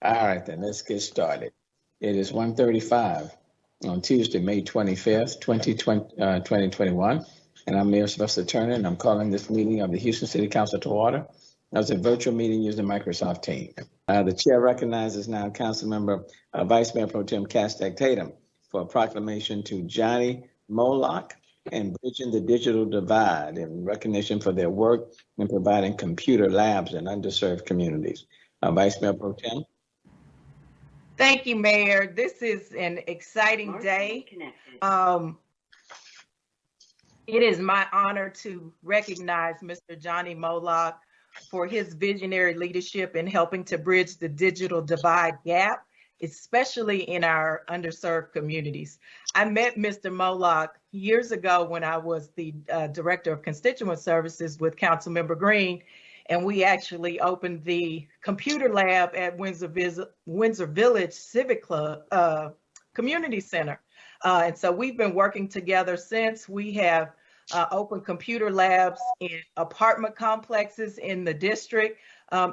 All right, then let's get started. It is 1:35 on Tuesday, May 25th, 2021, and I'm Mayor Sylvester Turner, and I'm calling this meeting of the Houston City Council to order as a virtual meeting using Microsoft Teams. The chair recognizes now Councilmember Vice Mayor Pro Tem Tatum for a proclamation to Johnny Molock and Bridging the Digital Divide in recognition for their work in providing computer labs in underserved communities. Vice Mayor Pro Tem. Thank you, Mayor. This is an exciting day. It is my honor to recognize Mr. Johnny Molock for his visionary leadership in helping to bridge the digital divide gap, especially in our underserved communities. I met Mr. Molock years ago when I was the Director of Constituent Services with Councilmember Green, and we actually opened the computer lab at Windsor Village Civic Club Community Center. And so we've been working together since. We have opened computer labs in apartment complexes in the district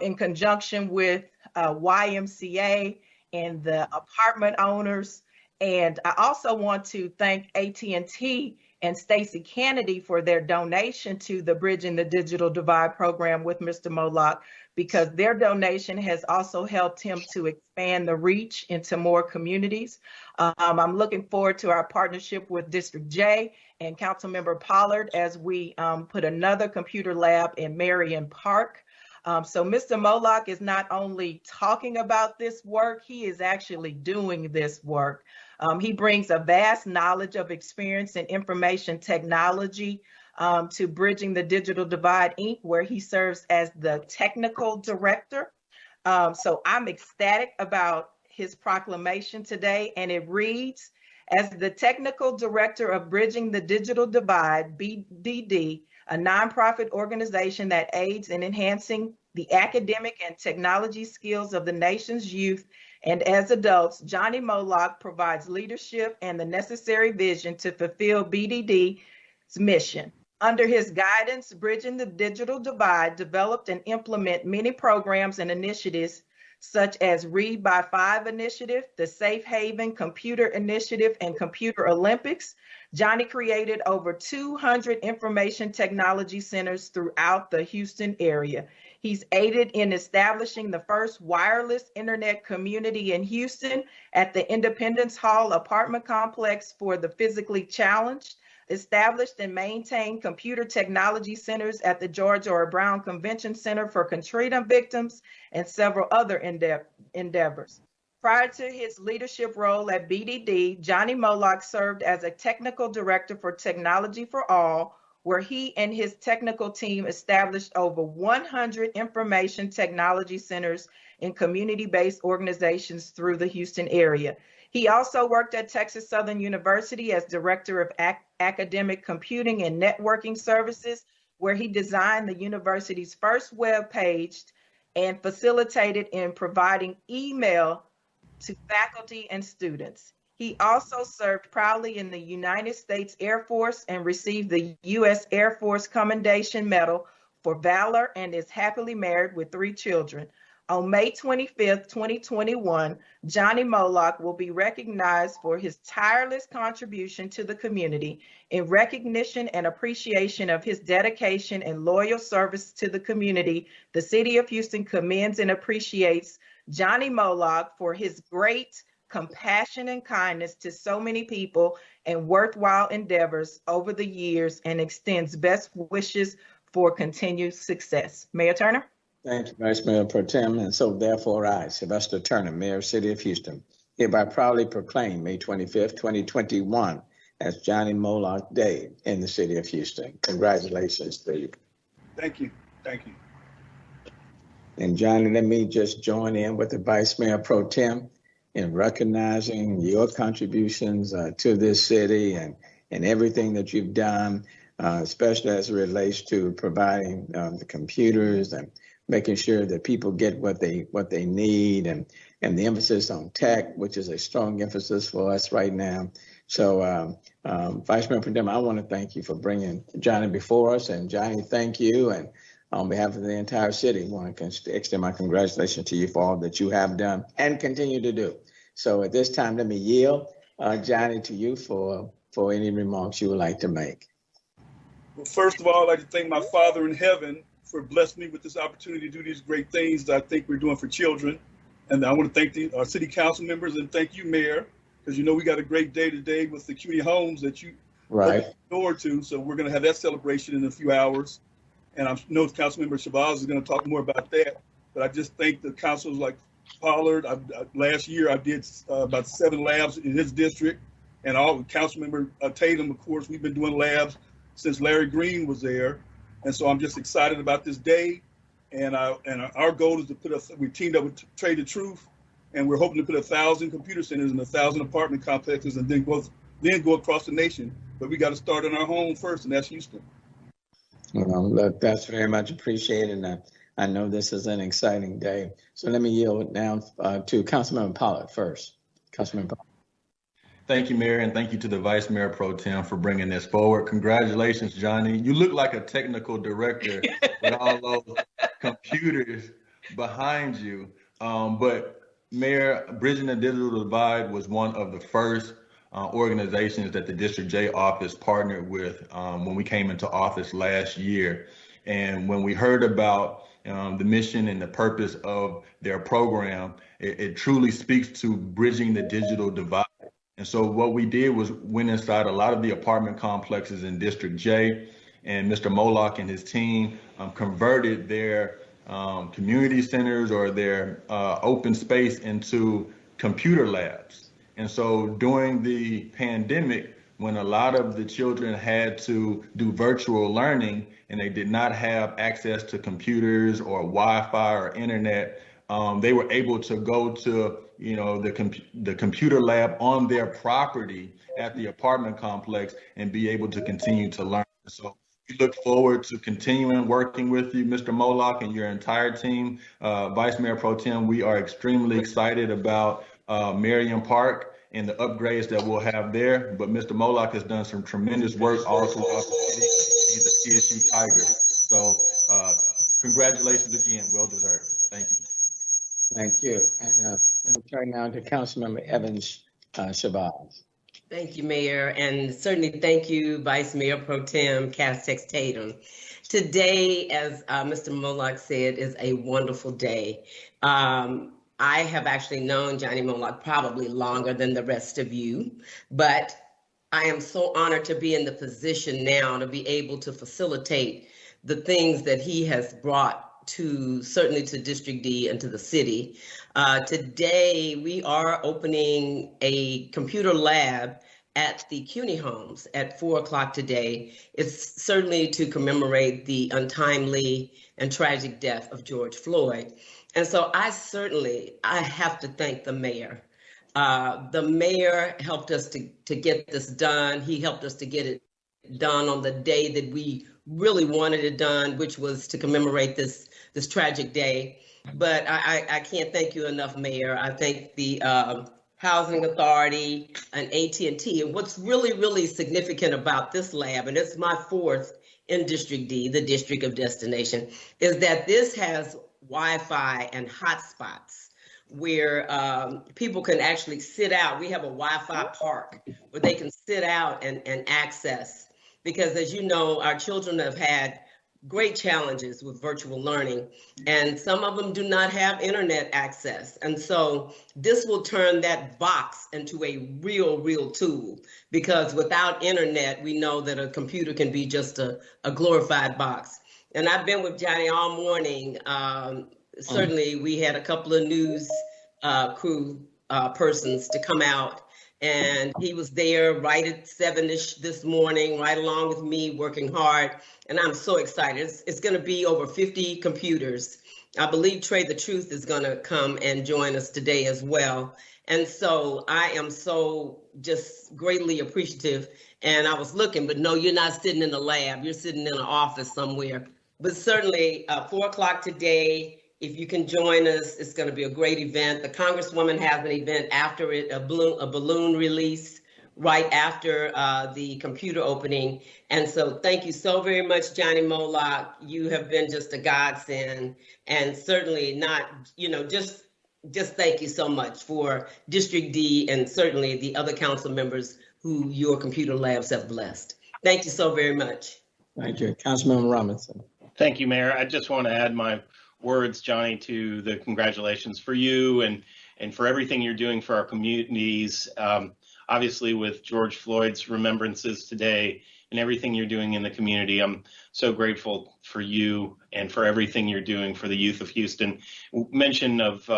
in conjunction with YMCA and the apartment owners. And I also want to thank AT&T and Stacey Kennedy for their donation to the Bridging the Digital Divide program with Mr. Molock, because their donation has also helped him to expand the reach into more communities. I'm looking forward to our partnership with District J and Councilmember Pollard as we put another computer lab in Marion Park. So Mr. Molock is not only talking about this work, he is actually doing this work. He brings a vast knowledge of experience in information technology to Bridging the Digital Divide, Inc., where he serves as the technical director. So I'm ecstatic about his proclamation today, and it reads, as the technical director of Bridging the Digital Divide, BDD, a nonprofit organization that aids in enhancing the academic and technology skills of the nation's youth and as adults, Johnny Molock provides leadership and the necessary vision to fulfill BDD's mission. Under his guidance, Bridging the Digital Divide developed and implement many programs and initiatives such as Read by 5 Initiative, the Safe Haven Computer Initiative, and Computer Olympics. Johnny created over 200 information technology centers throughout the Houston area. He's aided in establishing the first wireless internet community in Houston at the Independence Hall apartment complex for the physically challenged, established and maintained computer technology centers at the George R. Brown Convention Center for Katrina victims, and several other endeavors. Prior to his leadership role at BDD, Johnny Molock served as a technical director for Technology for All, where he and his technical team established over 100 information technology centers in community-based organizations through the Houston area. He also worked at Texas Southern University as Director of Academic Computing and Networking Services, where he designed the university's first web page and facilitated in providing email to faculty and students. He also served proudly in the United States Air Force and received the U.S. Air Force Commendation Medal for Valor and is happily married with 3 children. On May 25th, 2021, Johnny Molock will be recognized for his tireless contribution to the community. In recognition and appreciation of his dedication and loyal service to the community, the City of Houston commends and appreciates Johnny Molock for his great compassion and kindness to so many people and worthwhile endeavors over the years, and extends best wishes for continued success. Mayor Turner? Thank you, Vice Mayor Pro Tem. And so therefore I, Sylvester Turner, Mayor, City of Houston, hereby proudly proclaim May 25th, 2021 as Johnny Molock Day in the City of Houston. Congratulations to you. Thank you. Thank you. And Johnny, let me just join in with the Vice Mayor Pro Tem in recognizing your contributions to this city and everything that you've done, especially as it relates to providing the computers and making sure that people get what they need, and the emphasis on tech, which is a strong emphasis for us right now. So Vice Mayor Pro Tem, I want to thank you for bringing Johnny before us, and Johnny, thank you. And on behalf of the entire city, I want to extend my congratulations to you for all that you have done and continue to do. So at this time, let me yield, Johnny, to you for any remarks you would like to make. Well, first of all, I'd like to thank my Father in heaven for blessing me with this opportunity to do these great things that I think we're doing for children. And I want to thank our city council members and thank you, Mayor, because we got a great day today with the CUNY homes that you opened the door to. So we're going to have that celebration in a few hours. And I know Councilmember Shabazz is going to talk more about that. But I just thank the councils like Pollard. Last year, I did about 7 labs in his district. And all Councilmember Tatum, of course, we've been doing labs since Larry Green was there. And so I'm just excited about this day. And our goal is to we teamed up with Trade the Truth, and we're hoping to put 1,000 computer centers and 1,000 apartment complexes and then go across the nation. But we got to start in our home first, and that's Houston. Well, look, that's very much appreciated. And I know this is an exciting day. So let me yield now to Councilmember Pollard first. Councilmember Pollard. Thank you, Mayor, and thank you to the Vice Mayor Pro Tem for bringing this forward. Congratulations, Johnny. You look like a technical director with all those computers behind you. But Mayor, Bridging the Digital Divide was one of the first organizations that the District J office partnered with when we came into office last year. And when we heard about the mission and the purpose of their program, it truly speaks to bridging the digital divide. And so what we did was went inside a lot of the apartment complexes in District J, and Mr. Molock and his team converted their community centers or their open space into computer labs. And so during the pandemic, when a lot of the children had to do virtual learning and they did not have access to computers or Wi-Fi or internet, they were able to go to the computer lab on their property at the apartment complex and be able to continue to learn. So we look forward to continuing working with you, Mr. Molock, and your entire team. Vice Mayor Pro Tem, we are extremely excited about Marion Park and the upgrades that we'll have there. But Mr. Molock has done some tremendous work all throughout the city. He's a CSU Tiger. So congratulations again, well deserved. Thank you. Thank you. And let me turn now to Councilmember Evans Shabazz. Thank you, Mayor, and certainly thank you, Vice Mayor Pro Tem Castex Tatum. Today, as Mr. Molock said, is a wonderful day. I have actually known Johnny Molock probably longer than the rest of you, but I am so honored to be in the position now to be able to facilitate the things that he has brought certainly to District D and to the city. Today, we are opening a computer lab at the CUNY homes at 4 o'clock today. It's certainly to commemorate the untimely and tragic death of George Floyd. And so I have to thank the mayor. The mayor helped us to get this done. He helped us to get it done on the day that we really wanted it done, which was to commemorate this tragic day. But I can't thank you enough, Mayor. I thank the Housing Authority and AT&T. And what's really, really significant about this lab, and it's my 4th in District D, the District of Destination, is that this has Wi-Fi and hotspots where people can actually sit out. We have a Wi-Fi park where they can sit out and access, because as you know, our children have had great challenges with virtual learning, and some of them do not have internet access. And so this will turn that box into a real tool, because without internet, we know that a computer can be just a glorified box. And I've been with Johnny all morning. Certainly, we had a couple of news crew persons to come out, and he was there right at 7-ish this morning, right along with me, working hard. And I'm so excited. It's going to be over 50 computers. I believe Trade the Truth is going to come and join us today as well. And so I am so just greatly appreciative. And I was looking, but no, you're not sitting in the lab. You're sitting in an office somewhere. But certainly 4 o'clock today, if you can join us, it's going to be a great event. The Congresswoman has an event after it, a balloon release, right after the computer opening. And so thank you so very much, Johnny Molock. You have been just a godsend, and certainly not, just thank you so much for District D and certainly the other council members who your computer labs have blessed. Thank you so very much. Thank you. Councilmember Robinson. Thank you, Mayor. I just want to add my words, Johnny, to the congratulations for you and for everything you're doing for our communities. Obviously, with George Floyd's remembrances today and everything you're doing in the community, I'm so grateful for you and for everything you're doing for the youth of Houston. Mention of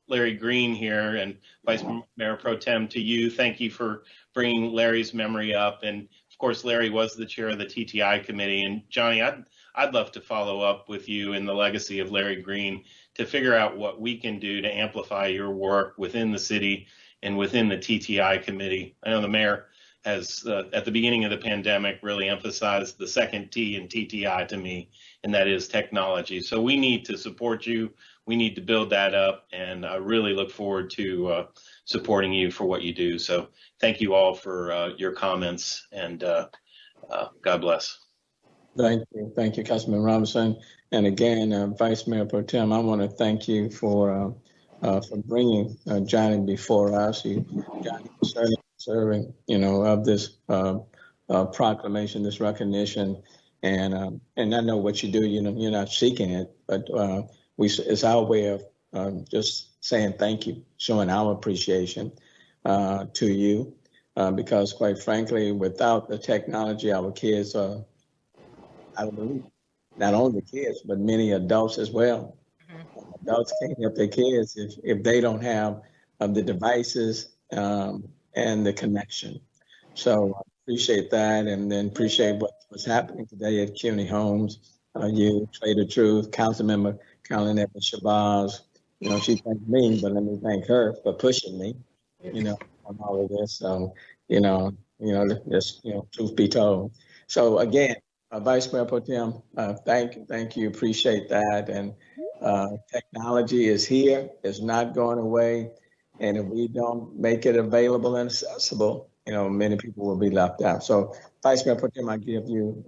Larry Green here, and Vice Mayor Pro Tem, to you. Thank you for bringing Larry's memory up. And of course, Larry was the chair of the TTI committee. And Johnny, I'd love to follow up with you in the legacy of Larry Green to figure out what we can do to amplify your work within the city and within the TTI committee. I know the mayor has, at the beginning of the pandemic, really emphasized the second T in TTI to me, and that is technology. So we need to support you. We need to build that up, and I really look forward to supporting you for what you do. So thank you all for your comments, and God bless. Thank you, Councilman Robinson. And again, Vice Mayor Pro Tem, I want to thank you for bringing Johnny before us. Johnny was certainly serving, of this proclamation, this recognition, and I know what you do. You're not seeking it, but it's our way of just saying thank you, showing our appreciation to you, because quite frankly, without the technology, our kids are, I believe, not only the kids, but many adults as well. Mm-hmm. Adults can't help their kids if they don't have the devices and the connection. So I appreciate that, and then appreciate what's happening today at CUNY Homes. You, Trader Truth, Councilmember Carolyn Evans Shabazz. She thanked me, but let me thank her for pushing me, on all of this. So, just, truth be told. So again, Vice Mayor Pro Tem, thank you, appreciate that. And technology is here, it's not going away. And if we don't make it available and accessible, many people will be left out. So Vice Mayor Pro Tem, I give you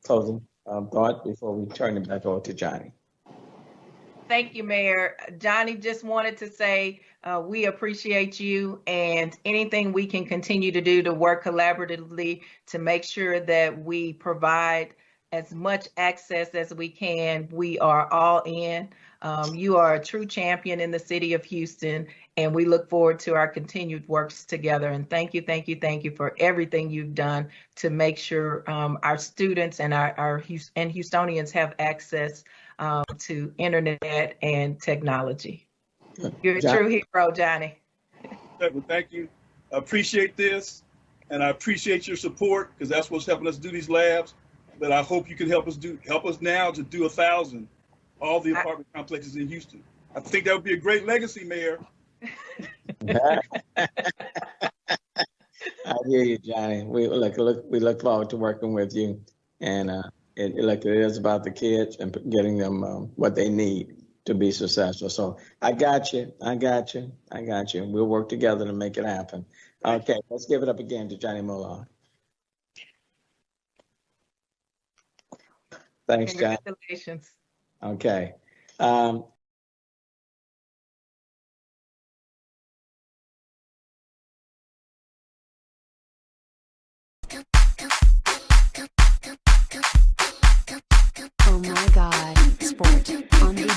closing thought before we turn it back over to Johnny. Thank you, Mayor. Johnny, just wanted to say we appreciate you, and anything we can continue to do to work collaboratively to make sure that we provide as much access as we can, we are all in. You are a true champion in the city of Houston, and we look forward to our continued works together. And thank you for everything you've done to make sure our students and our Houstonians have access to internet and technology. You're a true hero, Johnny. Well, thank you. I appreciate this, and I appreciate your support, because that's what's helping us do these labs. But I hope you can help us now to do 1,000, all the apartment complexes in Houston. I think that would be a great legacy, Mayor. I hear you, Johnny. We look forward to working with you, and it is about the kids and getting them what they need to be successful. So I got you. We'll work together to make it happen. Okay, let's give it up again to Johnny Molock. Thanks, John. Congratulations. Okay. Oh my God, sport on the